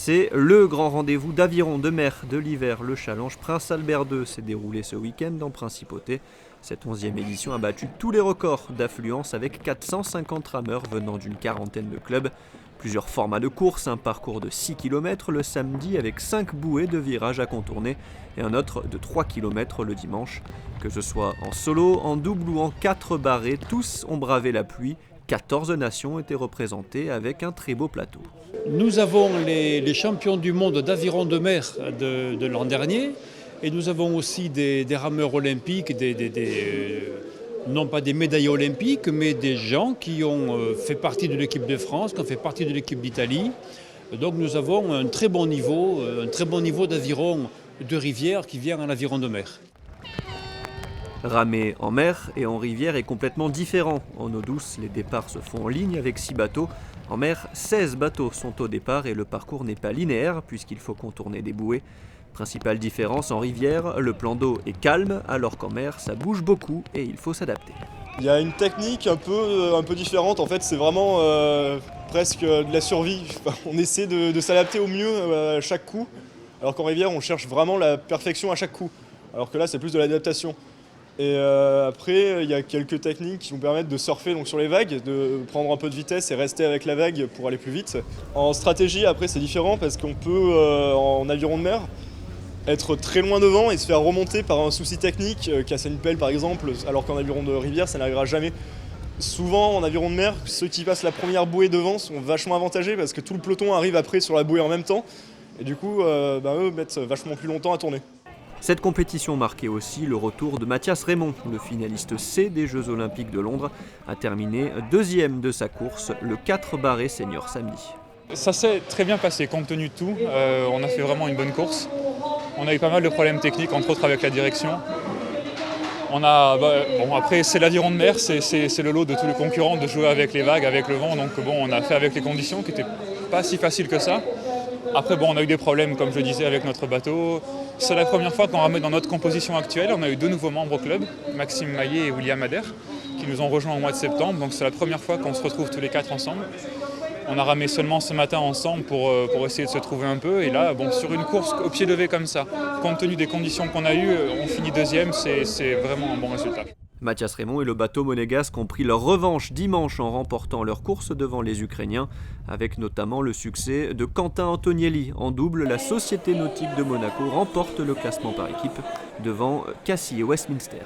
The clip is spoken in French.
C'est le grand rendez-vous d'aviron de mer de l'hiver. Le Challenge Prince Albert II s'est déroulé ce week-end en Principauté. Cette 11e édition a battu tous les records d'affluence avec 450 rameurs venant d'une quarantaine de clubs. Plusieurs formats de course, un parcours de 6 km le samedi avec 5 bouées de virages à contourner et un autre de 3 km le dimanche. Que ce soit en solo, en double ou en 4 barrés, tous ont bravé la pluie. 14 nations étaient représentées avec un très beau plateau. Nous avons les champions du monde d'aviron de mer de l'an dernier et nous avons aussi des rameurs olympiques, non pas des médaillés olympiques, mais des gens qui ont fait partie de l'équipe de France, qui ont fait partie de l'équipe d'Italie. Donc nous avons un très bon niveau d'aviron de rivière qui vient en aviron de mer. Ramer en mer et en rivière est complètement différent. En eau douce, les départs se font en ligne avec 6 bateaux. En mer, 16 bateaux sont au départ et le parcours n'est pas linéaire puisqu'il faut contourner des bouées. Principale différence, en rivière, le plan d'eau est calme alors qu'en mer, ça bouge beaucoup et il faut s'adapter. Il y a une technique un peu différente, en fait c'est vraiment presque de la survie. On essaie de s'adapter au mieux à chaque coup, alors qu'en rivière on cherche vraiment la perfection à chaque coup, alors que là c'est plus de l'adaptation. Et après, il y a quelques techniques qui nous permettent de surfer donc, sur les vagues, de prendre un peu de vitesse et rester avec la vague pour aller plus vite. En stratégie, après, c'est différent parce qu'on peut, en aviron de mer, être très loin devant et se faire remonter par un souci technique, casser une pelle par exemple, alors qu'en aviron de rivière, ça n'arrivera jamais. Souvent, en aviron de mer, ceux qui passent la première bouée devant sont vachement avantagés parce que tout le peloton arrive après sur la bouée en même temps. Et du coup, eux mettent vachement plus longtemps à tourner. Cette compétition marquait aussi le retour de Mathias Raymond, le finaliste C des Jeux Olympiques de Londres, a terminé deuxième de sa course, le 4 barré senior samedi. Ça s'est très bien passé compte tenu de tout, on a fait vraiment une bonne course. On a eu pas mal de problèmes techniques, entre autres avec la direction. Après c'est l'aviron de mer, c'est le lot de tous les concurrents de jouer avec les vagues, avec le vent, donc on a fait avec les conditions qui n'étaient pas si faciles que ça. Après on a eu des problèmes comme je le disais avec notre bateau. C'est la première fois qu'on ramène dans notre composition actuelle. On a eu 2 nouveaux membres au club, Maxime Maillet et William Adair, qui nous ont rejoints au mois de septembre. Donc c'est la première fois qu'on se retrouve tous les 4 ensemble. On a ramé seulement ce matin ensemble pour essayer de se trouver un peu. Et là, sur une course au pied levé comme ça, compte tenu des conditions qu'on a eues, on finit deuxième, c'est vraiment un bon résultat. Mathias Raymond et le bateau monégasque ont pris leur revanche dimanche en remportant leur course devant les Ukrainiens, avec notamment le succès de Quentin Antonielli. En double, la Société nautique de Monaco remporte le classement par équipe devant Cassis et Westminster.